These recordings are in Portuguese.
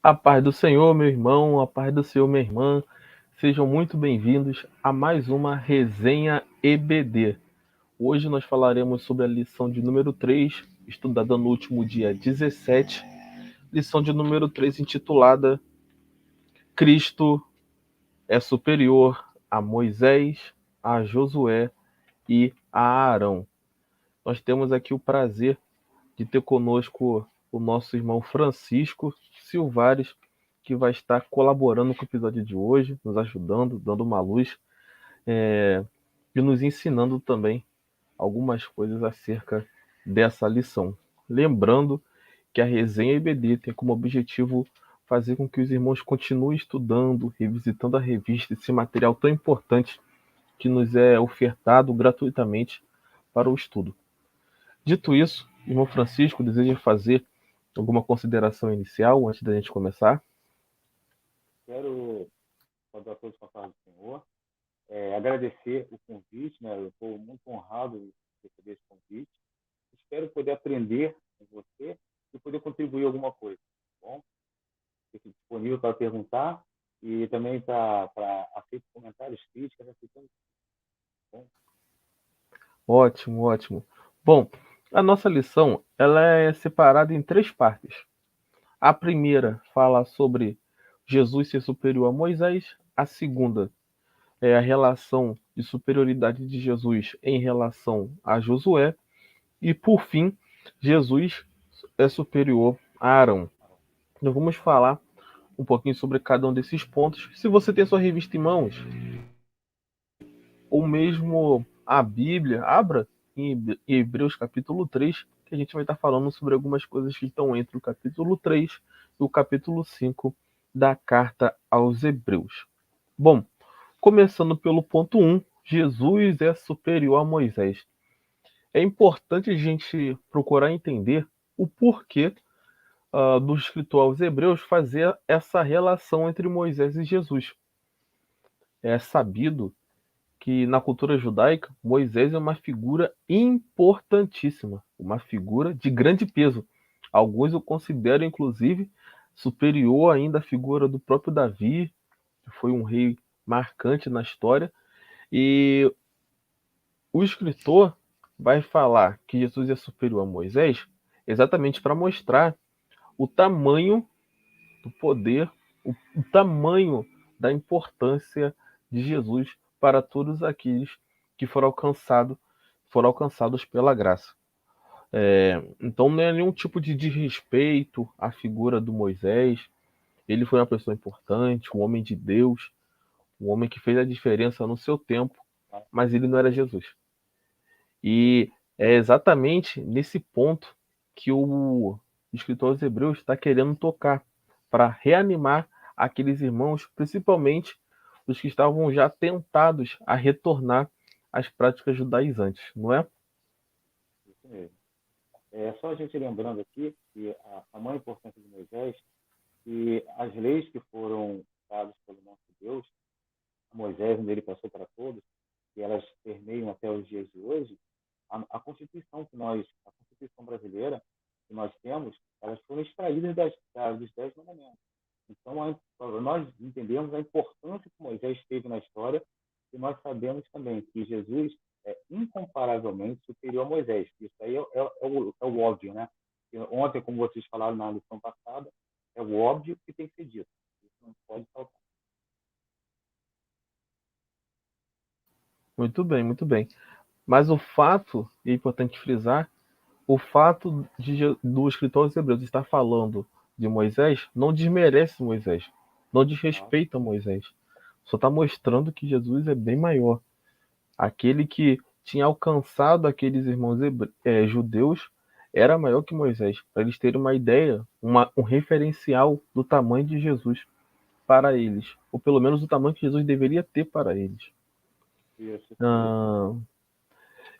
A paz do Senhor, meu irmão, a paz do Senhor, minha irmã. Sejam muito bem-vindos a mais uma resenha EBD. Hoje nós falaremos sobre a lição de número 3, estudada no último dia 17. Lição de número 3, intitulada Cristo é superior a Moisés, a Josué e a Arão. Nós temos aqui o prazer de ter conosco o nosso irmão Francisco Silvares, que vai estar colaborando com o episódio de hoje, nos ajudando, dando uma luz e nos ensinando também algumas coisas acerca dessa lição. Lembrando que a resenha IBD tem como objetivo fazer com que os irmãos continuem estudando, revisitando a revista, esse material tão importante que nos é ofertado gratuitamente para o estudo. Dito isso, irmão Francisco deseja fazer alguma consideração inicial antes da gente começar? Quero saudar todos com a paz do Senhor, agradecer o convite, né? Eu estou muito honrado de receber esse convite. Espero poder aprender com você e poder contribuir alguma coisa, tá bom? Fico disponível para perguntar e também para aceitar comentários, críticas, aceitando, tá bom? Ótimo, ótimo. Bom, a nossa lição ela é separada em três partes. A primeira fala sobre Jesus ser superior a Moisés. A segunda é a relação de superioridade de Jesus em relação a Josué. E, por fim, Jesus é superior a Arão. Nós vamos falar um pouquinho sobre cada um desses pontos. Se você tem sua revista em mãos, ou mesmo a Bíblia, abra em Hebreus capítulo 3, que a gente vai estar falando sobre algumas coisas que estão entre o capítulo 3 e o capítulo 5 da carta aos Hebreus. Bom, começando pelo ponto 1, Jesus é superior a Moisés. É importante a gente procurar entender o porquê do escritor aos Hebreus fazer essa relação entre Moisés e Jesus. É sabido que na cultura judaica, Moisés é uma figura importantíssima, uma figura de grande peso. Alguns o consideram, inclusive, superior ainda à figura do próprio Davi, que foi um rei marcante na história. E o escritor vai falar que Jesus é superior a Moisés exatamente para mostrar o tamanho do poder, o tamanho da importância de Jesus para todos aqueles que foram alcançados pela graça. Então não é nenhum tipo de desrespeito à figura do Moisés. Ele foi uma pessoa importante, um homem de Deus, um homem que fez a diferença no seu tempo, mas ele não era Jesus. E é exatamente nesse ponto que o escritor aos Hebreus está querendo tocar, para reanimar aqueles irmãos, principalmente os que estavam já tentados a retornar às práticas judaizantes, não é? Isso mesmo. É só a gente lembrando aqui que a maior importância de Moisés e as leis que foram dadas pelo nosso Deus, Moisés, onde ele passou para todos, e elas permeiam até os dias de hoje, a Constituição a Constituição brasileira que nós temos, elas foram extraídas dos 10 mandamentos. Então, nós entendemos a importância que Moisés teve na história e nós sabemos também que Jesus é incomparavelmente superior a Moisés. Isso aí é o óbvio, né? E ontem, como vocês falaram na lição passada, é o óbvio que tem que ser dito. Isso não pode faltar. Muito bem, muito bem. Mas o fato, e é importante frisar, o fato do escritor aos Hebreus estar falando de Moisés não desmerece Moisés, não Tá? desrespeita Moisés. Só está mostrando que Jesus é bem maior. Aquele que tinha alcançado aqueles irmãos judeus era maior que Moisés, para eles terem uma ideia, um referencial do tamanho de Jesus para eles, ou pelo menos do tamanho que Jesus deveria ter para eles. Isso mesmo. Ah,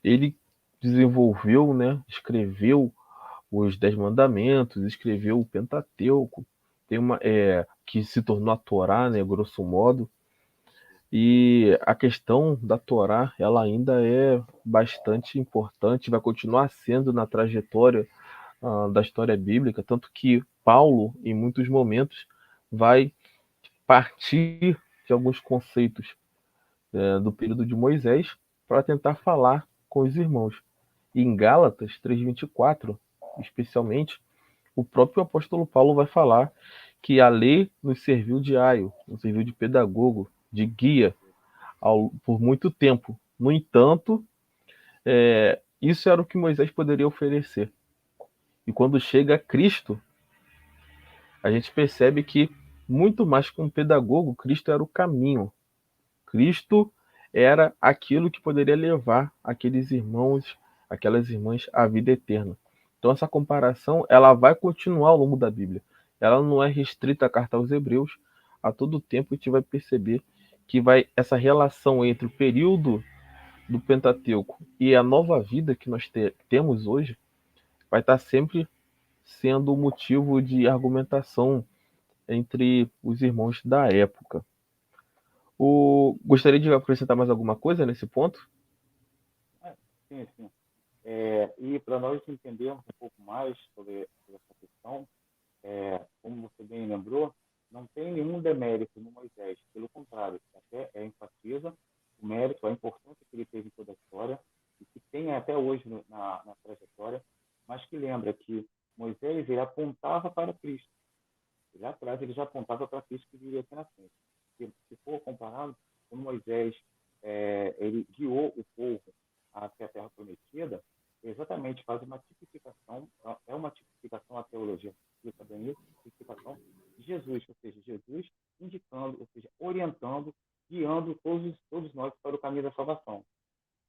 ele desenvolveu, né, escreveu os Dez Mandamentos, escreveu o Pentateuco, que se tornou a Torá, né, grosso modo. E a questão da Torá, ela ainda é bastante importante, vai continuar sendo na trajetória da história bíblica, tanto que Paulo, em muitos momentos, vai partir de alguns conceitos do período de Moisés para tentar falar com os irmãos. E em Gálatas 3:24, especialmente, o próprio apóstolo Paulo vai falar que a lei nos serviu de aio, nos serviu de pedagogo, de guia por muito tempo. No entanto, isso era o que Moisés poderia oferecer. E quando chega Cristo, a gente percebe que, muito mais que um pedagogo, Cristo era o caminho. Cristo era aquilo que poderia levar aqueles irmãos, aquelas irmãs à vida eterna. Então essa comparação, ela vai continuar ao longo da Bíblia. Ela não é restrita à carta aos Hebreus. A todo tempo a gente vai perceber que essa relação entre o período do Pentateuco e a nova vida que nós temos hoje vai estar sempre sendo motivo de argumentação entre os irmãos da época. Gostaria de acrescentar mais alguma coisa nesse ponto? Sim, sim. E para nós entendermos um pouco mais sobre essa questão, como você bem lembrou, não tem nenhum demérito no Moisés, pelo contrário, até enfatiza o mérito, a importância que ele teve em toda a história e que tem até hoje na trajetória, mas que lembra que Moisés ele apontava para Cristo. Lá atrás ele já apontava para Cristo que viria aqui na frente. Se for comparado, quando Moisés ele guiou o povo até a Terra Prometida, exatamente faz uma tipificação, é uma tipificação, a teologia explica bem isso, tipificação de Jesus, ou seja, Jesus indicando, ou seja, orientando, guiando todos nós para o caminho da salvação.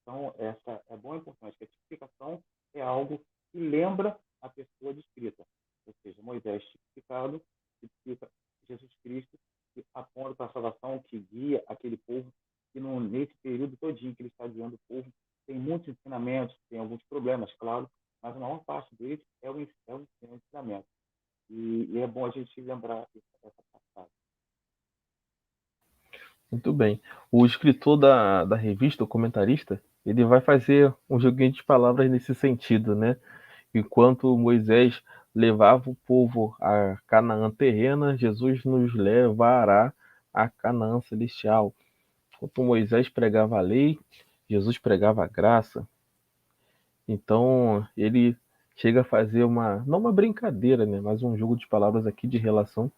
Então, essa é bom e importante, que a tipificação é algo que lembra a pessoa descrita, ou seja, Moisés tipificado, tipifica Jesus Cristo, que aponta para a salvação, que guia aquele povo, que nesse período todinho que ele está guiando o povo, tem muitos ensinamentos, tem alguns problemas, claro, mas a maior parte deles é o ensinamento. E é bom a gente lembrar essa passagem. Muito bem. O escritor da revista, o comentarista, ele vai fazer um joguinho de palavras nesse sentido, né? Enquanto Moisés levava o povo a Canaã terrena, Jesus nos levará a Canaã celestial. Enquanto Moisés pregava a lei, Jesus pregava a graça. Então, ele chega a fazer não uma brincadeira, né, mas um jogo de palavras aqui de relação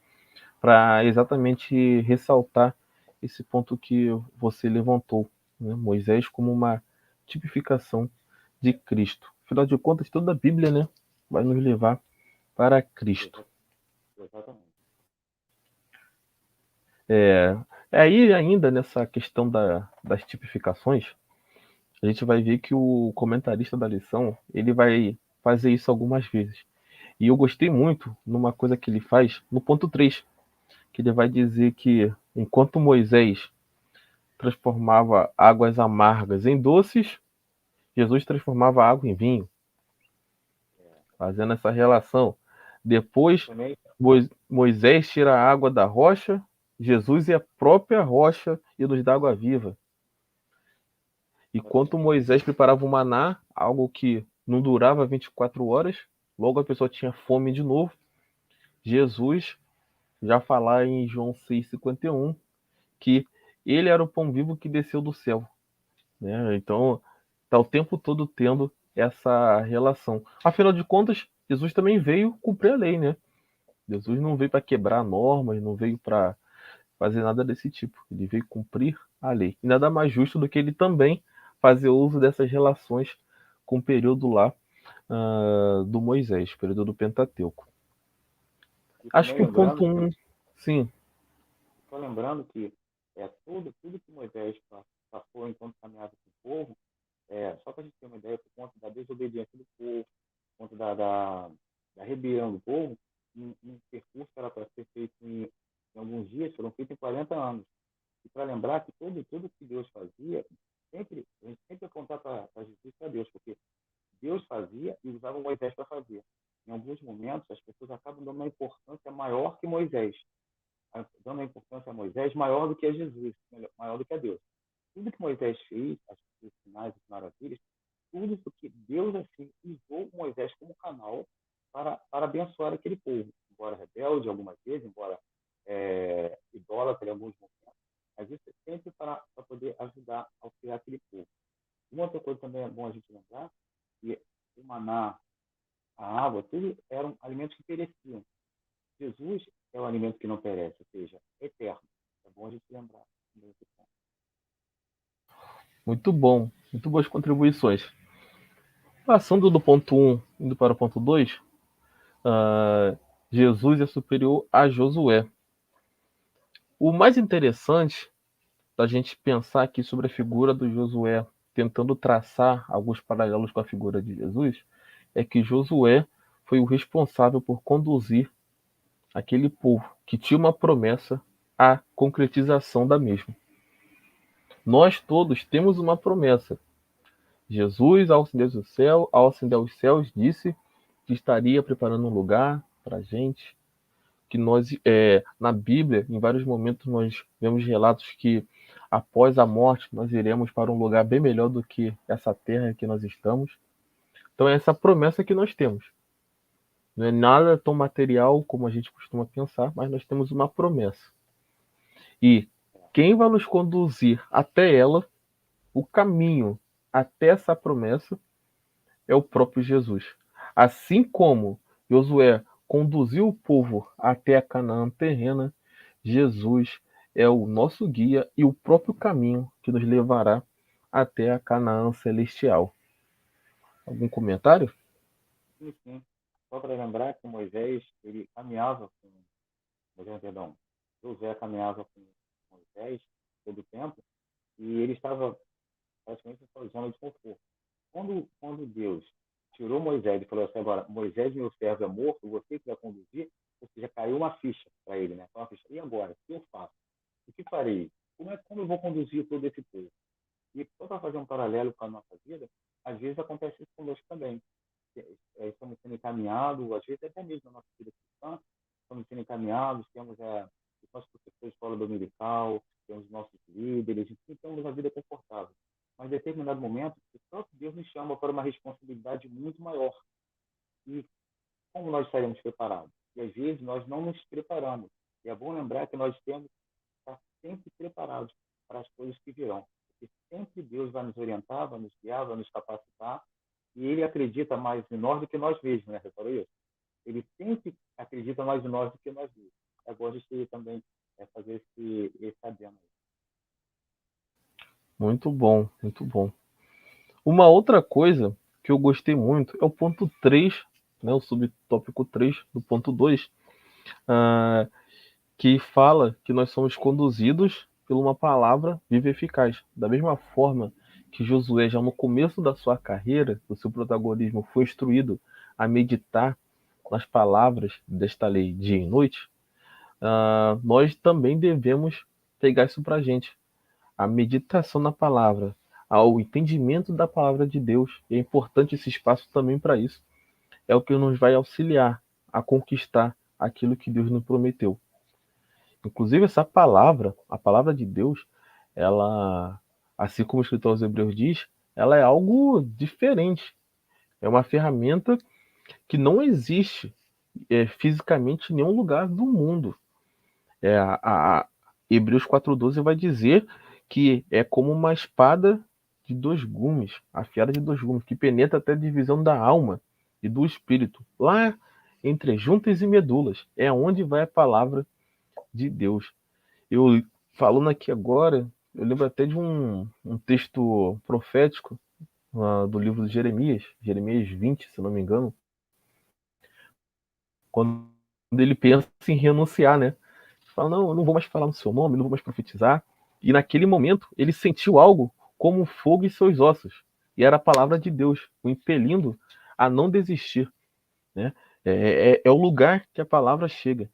para exatamente ressaltar esse ponto que você levantou, né? Moisés como uma tipificação de Cristo. Afinal de contas, toda a Bíblia, né, vai nos levar para Cristo. Exatamente. Aí, ainda nessa questão das tipificações, a gente vai ver que o comentarista da lição, ele vai fazer isso algumas vezes. E eu gostei muito numa coisa que ele faz no ponto 3, que ele vai dizer que enquanto Moisés transformava águas amargas em doces, Jesus transformava água em vinho, fazendo essa relação. Depois, Também, Moisés tira a água da rocha, Jesus é a própria rocha e nos dá água viva. Enquanto Moisés preparava o maná, algo que não durava 24 horas, logo a pessoa tinha fome de novo, Jesus já falar em João 6,51, que ele era o pão vivo que desceu do céu. Né? Então, está o tempo todo tendo essa relação. Afinal de contas, Jesus também veio cumprir a lei, né? Jesus não veio para quebrar normas, não veio para fazer nada desse tipo. Ele veio cumprir a lei. E nada mais justo do que ele também fazer uso dessas relações com o período lá do Moisés, período do Pentateuco. e Acho também que o ponto lembrando que 1, sim. Só lembrando que tudo que Moisés passou enquanto caminhava com o povo, só para a gente ter uma ideia, por conta da desobediência do povo, por conta da rebelião do povo, um percurso que era para ser feito em alguns dias, foram feitos em 40 anos. E para lembrar que tudo que Deus fazia, a gente sempre apontar para Jesus e para Deus, porque Deus fazia e usava Moisés para fazer. Em alguns momentos, as pessoas acabam dando uma importância maior que Moisés, dando a importância a Moisés maior do que a Jesus, maior do que a Deus. Tudo que Moisés fez, os sinais, as maravilhas, tudo porque Deus assim usou Moisés como canal para abençoar aquele povo. embora rebelde algumas vezes, embora idólatra em alguns momentos, mas isso é sempre para poder ajudar a auxiliar aquele povo. Uma outra coisa também é bom a gente lembrar que o maná, a água, tudo eram alimentos que pereciam. Jesus é um alimento que não perece, ou seja, é eterno. É bom a gente lembrar desse ponto. Muito bom, muito boas contribuições. Passando do ponto 1, indo para o ponto 2, Jesus é superior a Josué. O mais interessante da gente pensar aqui sobre a figura do Josué, tentando traçar alguns paralelos com a figura de Jesus, é que Josué foi o responsável por conduzir aquele povo que tinha uma promessa à concretização da mesma. Nós todos temos uma promessa. Jesus, ao ascender aos céus, disse que estaria preparando um lugar para a gente, que nós, na Bíblia, em vários momentos, nós vemos relatos que após a morte nós iremos para um lugar bem melhor do que essa terra que nós estamos. Então é essa promessa que nós temos. Não é nada tão material como a gente costuma pensar, mas nós temos uma promessa. E quem vai nos conduzir até ela, o caminho até essa promessa, é o próprio Jesus. Assim como Josué conduziu o povo até a Canaã terrena, Jesus é o nosso guia e o próprio caminho que nos levará até a Canaã celestial. Algum comentário? Sim, sim. Só para lembrar que Moisés, ele caminhava com Moisés, perdão, José caminhava com Moisés todo o tempo e ele estava praticamente em sua zona de conforto. Quando Deus tirou Moisés e falou assim, agora, Moisés, meu servo, é morto, você que vai conduzir, ou seja, caiu uma ficha para ele, né? Uma ficha. E agora? O que eu faço? O que farei? Como eu vou conduzir todo esse povo? E só para fazer um paralelo com a nossa vida, às vezes acontece isso conosco também. Estamos sendo encaminhados, às vezes até mesmo na nossa vida cristã, estamos sendo encaminhados, temos os nossos professores de escola dominical, temos nossos líderes, e temos uma vida confortável. Mas em determinado momento, o próprio Deus nos chama para uma responsabilidade muito maior. E como nós estaremos preparados? E às vezes nós não nos preparamos. E é bom lembrar que nós temos que estar sempre preparados para as coisas que virão. Porque sempre Deus vai nos orientar, vai nos guiar, vai nos capacitar. E Ele acredita mais em nós do que nós mesmos, né? Reparou isso? Ele sempre acredita mais em nós do que nós mesmos. É bom a gente também fazer esse adendo. Muito bom, muito bom. Uma outra coisa que eu gostei muito é o ponto 3, né, o subtópico 3 do ponto 2, uh, que fala que nós somos conduzidos por uma palavra viva e eficaz. Da mesma forma que Josué, já no começo da sua carreira, do seu protagonismo, foi instruído a meditar nas palavras desta lei dia e noite, nós também devemos pegar isso para a gente. A meditação na palavra, ao entendimento da palavra de Deus, e é importante esse espaço também para isso, é o que nos vai auxiliar a conquistar aquilo que Deus nos prometeu. Inclusive, essa palavra, a palavra de Deus, ela, assim como o escritor aos Hebreus diz, ela é algo diferente. É uma ferramenta que não existe fisicamente em nenhum lugar do mundo. A Hebreus 4,12 vai dizer que é como uma espada de dois gumes, afiada de dois gumes, que penetra até a divisão da alma e do espírito. Lá entre juntas e medulas é onde vai a palavra de Deus. Eu falando aqui agora, eu lembro até de um texto profético do livro de Jeremias, Jeremias 20, se não me engano, quando ele pensa em renunciar, né? Fala, não, eu não vou mais falar no seu nome, não vou mais profetizar. E naquele momento, ele sentiu algo como fogo em seus ossos. E era a palavra de Deus, o impelindo a não desistir. Né? É o lugar que a palavra chega.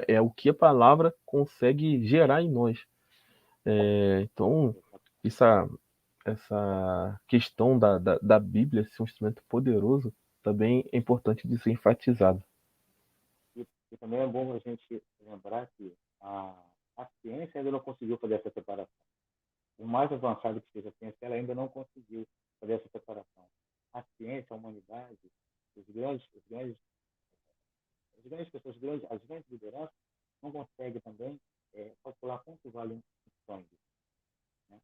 É o que a palavra consegue gerar em nós. Então, essa questão da Bíblia ser um instrumento poderoso também é importante de ser enfatizado. E também é bom a gente lembrar que a ciência ainda não conseguiu fazer essa separação. O mais avançado que seja a ciência, ela ainda não conseguiu fazer essa separação. A ciência, a humanidade, os grandes As grandes pessoas, as grandes lideranças, não conseguem também calcular quanto vale um sangue. Né?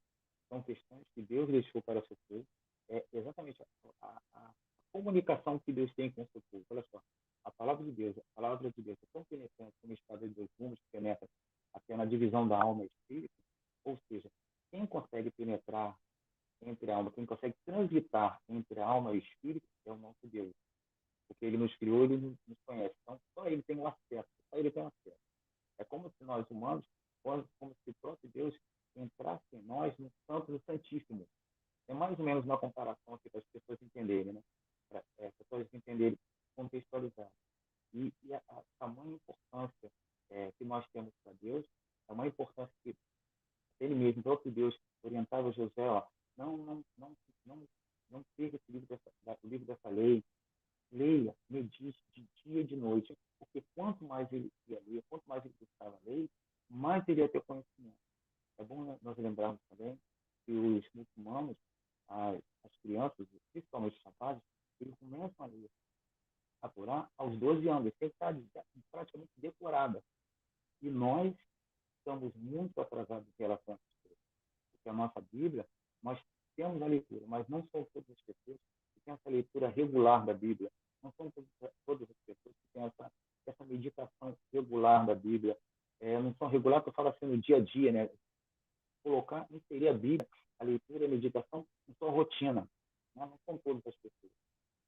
São questões que Deus deixou para o seu povo. É exatamente a comunicação que Deus tem com o seu povo. Olha só, a palavra de Deus é tão penetrante como a espada de dois gumes que penetra até na divisão da alma e espírito. Ou seja, quem consegue penetrar entre a alma, quem consegue transitar entre a alma e o espírito é o nosso Deus. Porque ele nos criou, ele nos conhece. Então, só ele tem o acesso, só ele tem o acesso. É como se nós humanos, como se o próprio Deus entrasse em nós no Santo do Santíssimo. É mais ou menos uma comparação aqui para as pessoas entenderem, né? Para as pessoas entenderem, contextualizar. E a tamanha importância que nós temos para Deus, a tamanha importância que ele mesmo, o próprio Deus, orientava José, ó, não, não perca esse o livro dessa lei, leia, medite de dia e de noite, porque quanto mais ele ia ler, quanto mais ele buscava a lei, mais ele ia ter conhecimento. É bom nós lembrarmos também que os muçulmanos, as crianças, principalmente os rapazes, eles começam a ler a Torá aos 12 anos, eles têm que estar praticamente decorada. E nós estamos muito atrasados em relação a isso. Porque a nossa Bíblia, nós temos a leitura, mas não são todas as pessoas que têm essa leitura regular da Bíblia. Não são todas as pessoas que têm essa meditação regular da Bíblia. Não são regular, que eu falo assim, no dia a dia, né? Inserir a Bíblia, a leitura e a meditação em sua rotina. Né? Não são todas as pessoas.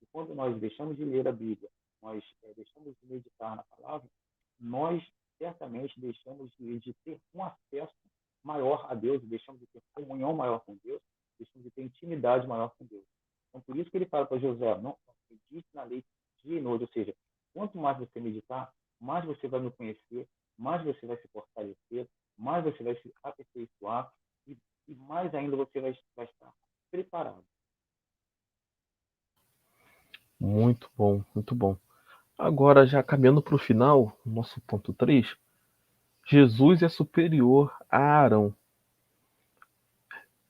E quando nós deixamos de ler a Bíblia, nós deixamos de meditar na palavra, nós certamente deixamos de ter um acesso maior a Deus, deixamos de ter comunhão maior com Deus, deixamos de ter intimidade maior com Deus. Então, por isso que ele fala para José, não medite na lei dia e noite, ou seja, quanto mais você meditar, mais você vai me conhecer, mais você vai se fortalecer, mais você vai se aperfeiçoar e mais ainda você vai estar preparado. Muito bom, muito bom. Agora, já caminhando para o final, nosso ponto 3, Jesus é superior a Arão.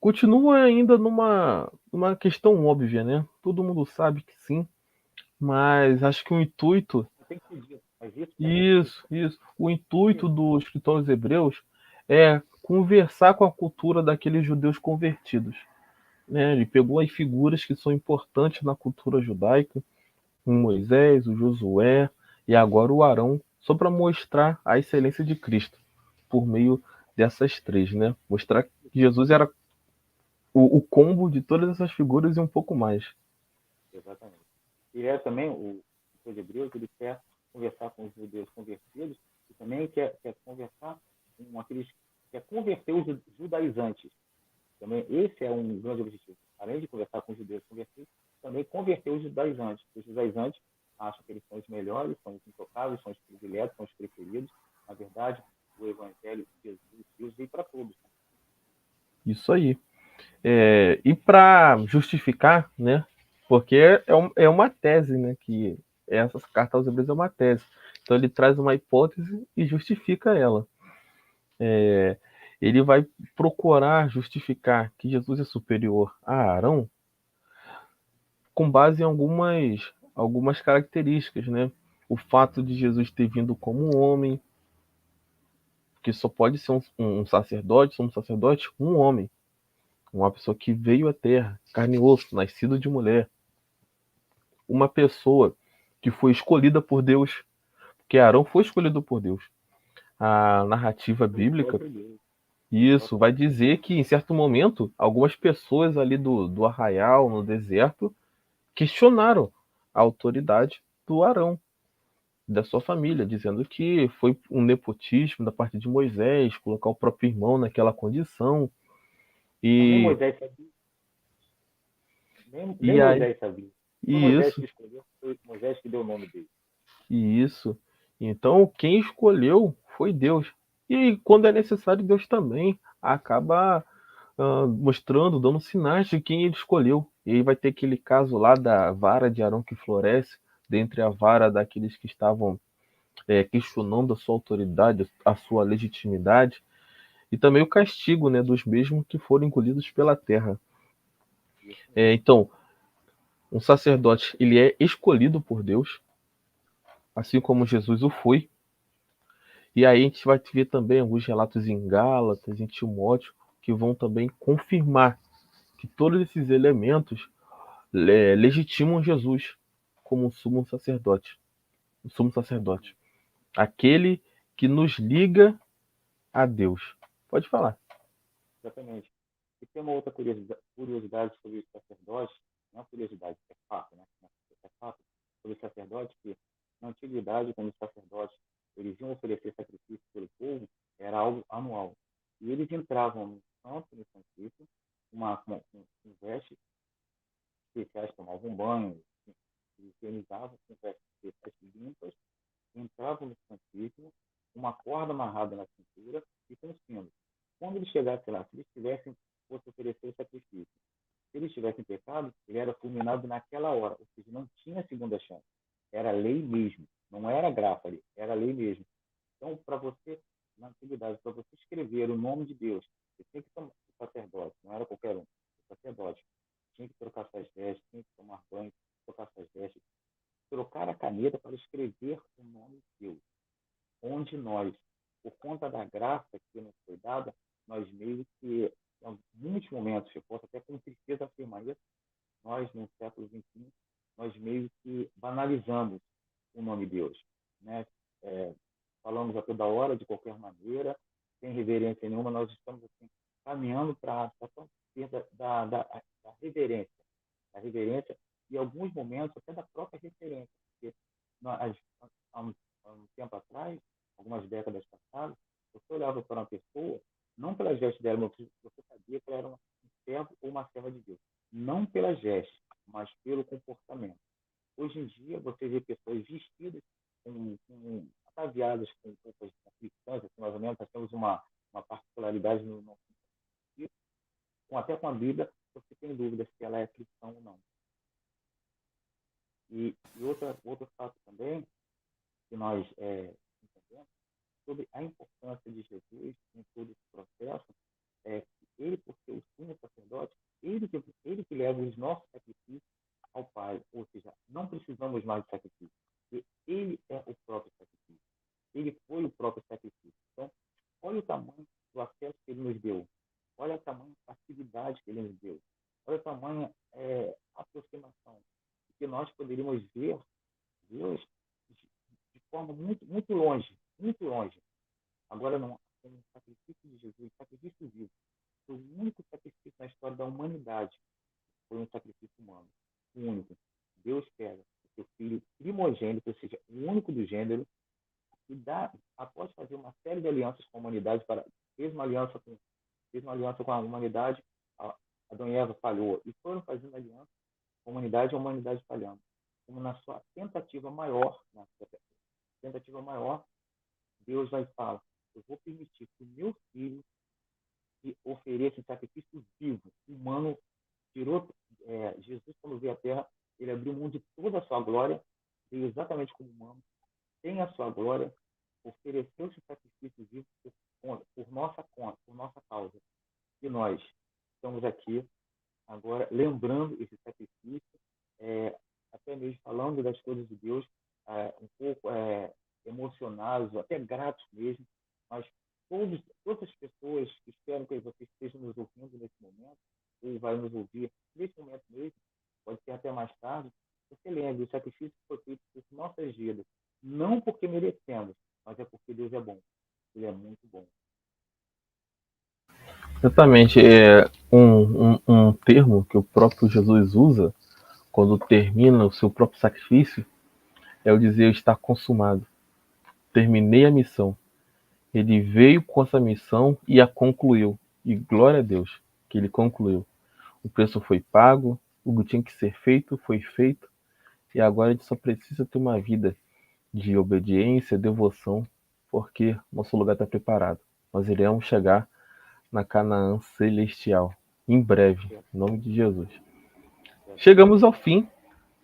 Continua ainda numa questão óbvia, né? Todo mundo sabe que sim, mas acho que o intuito. Tem que pedir, mas isso também. Isso. O intuito do escritor aos Hebreus é conversar com a cultura daqueles judeus convertidos. Né? Ele pegou as figuras que são importantes na cultura judaica, o Moisés, o Josué e agora o Arão, só para mostrar a excelência de Cristo por meio dessas três, né? Mostrar que Jesus era o combo de todas essas figuras e um pouco mais. Exatamente. E também, o autor de Hebreus, ele quer conversar com os judeus convertidos e também quer conversar com aqueles quer converter os judaizantes. Também esse é um grande objetivo. Além de conversar com os judeus convertidos, também converter os judaizantes. Os judaizantes acham que eles são os melhores, são os intocáveis, são os privilegiados, são os preferidos. Na verdade, o evangelho de Jesus veio para todos. Isso aí. E para justificar, né? Porque é uma tese, né? Que essa carta aos Hebreus é uma tese. Então ele traz uma hipótese e justifica ela. Ele vai procurar justificar que Jesus é superior a Arão com base em algumas características, né? O fato de Jesus ter vindo como um homem, que só pode ser um sacerdote, um homem, uma pessoa que veio à Terra, carne e osso, nascido de mulher, uma pessoa que foi escolhida por Deus, porque Arão foi escolhido por Deus. A narrativa bíblica, isso, vai dizer que em certo momento, algumas pessoas ali do arraial, no deserto, questionaram a autoridade do Arão, da sua família, dizendo que foi um nepotismo da parte de Moisés, colocar o próprio irmão naquela condição. Nem E, Moisés sabia. Nem e aí, Moisés sabia. Foi e Moisés isso, que escolheu, foi Moisés que deu o nome dele. e isso. Então, quem escolheu foi Deus. E quando é necessário, Deus também acaba mostrando, dando sinais de quem ele escolheu. E aí vai ter aquele caso lá da vara de Arão que floresce, dentre a vara daqueles que estavam questionando a sua autoridade, a sua legitimidade, e também o castigo, né, dos mesmos que foram engolidos pela terra. Então, um sacerdote ele é escolhido por Deus, assim como Jesus o foi. E aí a gente vai ver também alguns relatos em Gálatas, em Timóteo, que vão também confirmar que todos esses elementos legitimam Jesus como sumo sacerdote. O sumo sacerdote. Aquele que nos liga a Deus. Pode falar. Exatamente. E tem uma outra curiosidade sobre o sacerdote, não é curiosidade, é fato, né? É fato sobre o sacerdote que, na antiguidade, quando os sacerdotes eles iam oferecer sacrifício pelo povo, era algo anual. E eles entravam no santo, no santíssimo, com vestes especiais, tomavam um banho, se higienizavam com vestes especiais limpas, entravam no santíssimo, uma corda amarrada na cintura e com símbolo. Quando eles chegassem lá, se eles tivessem, fosse oferecer o sacrifício, se eles tivessem pecado, ele era fulminado naquela hora, ou seja, não tinha segunda chance. Era lei mesmo, não era graça ali, era lei mesmo. Então, para você, na antiguidade, para você escrever o nome de Deus, você tinha que tomar o sacerdote, não era qualquer um, o sacerdote. Tinha que trocar suas vestes, tinha que tomar banho, trocar suas vestes, trocar a caneta para escrever o nome de Deus. Onde nós, por conta da graça que nos foi dada, nós meio que, em muitos momentos, eu posso até com tristeza afirmar isso, nós, no século XXI, nós meio que banalizamos o nome de Deus. Né? É, falamos a toda hora, de qualquer maneira, sem reverência nenhuma, nós estamos assim, caminhando para a perda da reverência. Da reverência e, em alguns momentos, até da própria referência. Porque nós, há um tempo atrás, algumas décadas passadas, você olhava para uma pessoa, não pelas gestos dela, mas você sabia que ela era um servo ou uma serva de Deus. Não pelas gestos, mas pelo comportamento. Hoje em dia, você vê pessoas vestidas ataviadas com roupas cristãs, assim, mais ou menos. Nós temos uma particularidade no nosso sentido, até com a Bíblia, você tem dúvida se ela é cristã ou não. E outro fato também que nós entendemos sobre a importância de Jesus em todo esse processo é que ele, por ser o sumo sacerdote, ele que leva os nossos sacrifícios ao Pai. Ou seja, não precisamos mais de sacrifício. Porque ele é o próprio sacrifício. Ele foi o próprio sacrifício. Então, olha o tamanho do acesso que ele nos deu. Olha o tamanho da facilidade que ele nos deu. Olha o tamanho aproximação. Que nós poderíamos ver Deus de forma muito, muito longe. Muito longe. Agora não. O sacrifício de Jesus, sacrifício vivo, foi o único sacrifício na história da humanidade. Foi um sacrifício humano. O único. Deus pega o seu filho primogênito, ou seja, o único do gênero, e dá, após fazer uma série de alianças com a humanidade, fez uma aliança com a humanidade, Adão e Eva falhou, e foram fazendo aliança com a humanidade falhando. Como na sua tentativa maior, Deus vai falar, eu vou permitir que o meu filho que ofereça um sacrifício vivo, humano, Jesus, quando veio à Terra, ele abriu mão de toda a sua glória, veio exatamente como humano, tem a sua glória, ofereceu esse sacrifício vivo por nossa conta, por nossa causa. E nós estamos aqui agora lembrando esse sacrifício, até mesmo falando das coisas de Deus, um pouco emocionados, até gratos mesmo, mas todas as pessoas que esperam que você esteja nos ouvindo nesse momento, ou vai nos ouvir nesse momento mesmo, pode ser até mais tarde, você lembre, o sacrifício que foi feito por nossas vidas, não porque merecemos, mas é porque Deus é bom. Ele é muito bom. Exatamente. É um termo que o próprio Jesus usa quando termina o seu próprio sacrifício é o dizer está consumado. Terminei a missão. Ele veio com essa missão e a concluiu. E glória a Deus que ele concluiu. O preço foi pago, o que tinha que ser feito foi feito, e agora a gente só precisa ter uma vida de obediência, devoção, porque nosso lugar está preparado. Nós iremos chegar na Canaã celestial, em breve, em nome de Jesus. Chegamos ao fim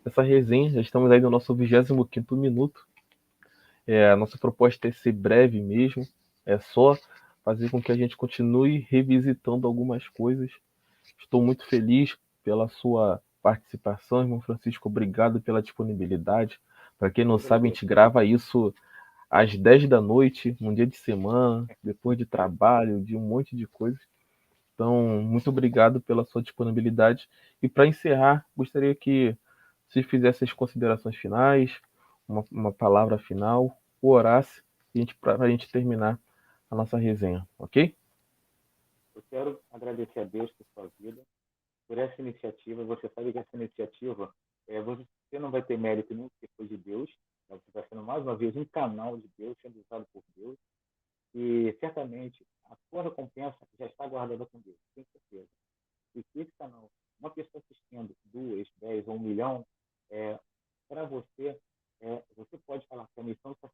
dessa resenha, já estamos aí no nosso 25º minuto. A nossa proposta é ser breve mesmo, é só fazer com que a gente continue revisitando algumas coisas. Estou muito feliz pela sua participação, irmão Francisco, obrigado pela disponibilidade. Para quem não Eu sabe, a agradeço. gente grava isso às 10 da noite, num dia de semana, depois de trabalho, de um monte de coisa. Então, muito obrigado pela sua disponibilidade. E para encerrar, gostaria que se fizesse as considerações finais, uma palavra final, ou orasse, para a gente terminar a nossa resenha, ok? Eu quero agradecer a Deus por sua vida, por essa iniciativa. Você sabe que essa iniciativa, você não vai ter mérito nenhum, porque foi de Deus. Né? Você está sendo, mais uma vez, um canal de Deus, sendo usado por Deus. E, certamente, a sua recompensa já está guardada com Deus, tenho certeza. E se esse canal, uma pessoa assistindo, 2, 10 ou 1 milhão, para você, você pode falar que a missão está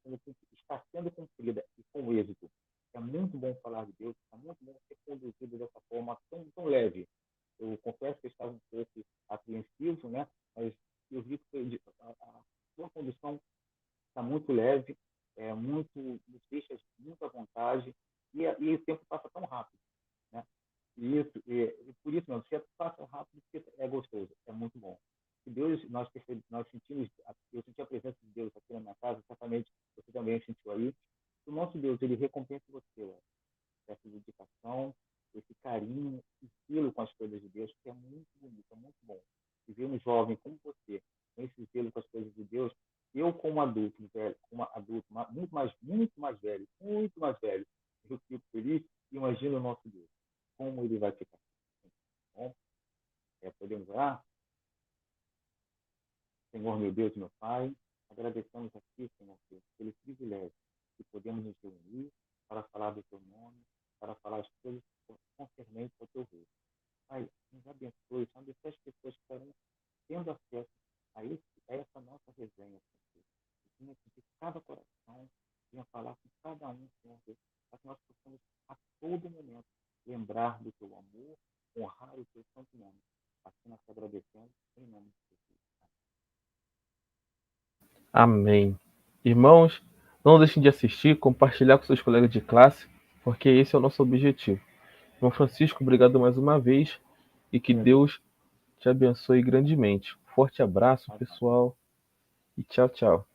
sendo cumprida e com êxito. É muito bom falar de Deus, é muito bom ser conduzido dessa forma tão, tão leve. Eu confesso que eu estava um pouco apreensivo, né? Mas eu vi que a sua condução está muito leve, nos deixa muito à vontade, e o tempo passa tão rápido, né? E por isso, não, se passa rápido, porque é gostoso, é muito bom. Se Deus, nós sentimos, eu senti a presença de Deus aqui na minha casa, certamente você também sentiu aí. O nosso Deus, ele recompensa você, essa dedicação, esse carinho, esse zelo com as coisas de Deus, que é muito bonito, é muito bom. E ver um jovem como você, com esse zelo com as coisas de Deus, eu como adulto, velho, como adulto, muito mais velho, eu fico feliz e imagino o nosso Deus, como ele vai ficar. Bom, podemos orar? Senhor, meu Deus, meu Pai, agradecemos aqui, Senhor Deus, pelo privilégio que podemos nos reunir para falar do Teu nome, para falar as coisas concernentes ao Teu reino. Pai, nos abençoe, abençoe as pessoas que estarão tendo acesso a essa nossa resenha, Senhor Deus. Que venha sentir cada coração, venha falar com cada um, Senhor Deus, para que nós possamos a todo momento lembrar do Teu amor, honrar o Teu santo nome. Assim nós te agradecemos, em nome de Jesus. Amém. Irmãos, não deixem de assistir, compartilhar com seus colegas de classe, porque esse é o nosso objetivo. Irmão Francisco, obrigado mais uma vez e que Agradeço. Deus te abençoe grandemente. Forte abraço, pessoal, e tchau, tchau.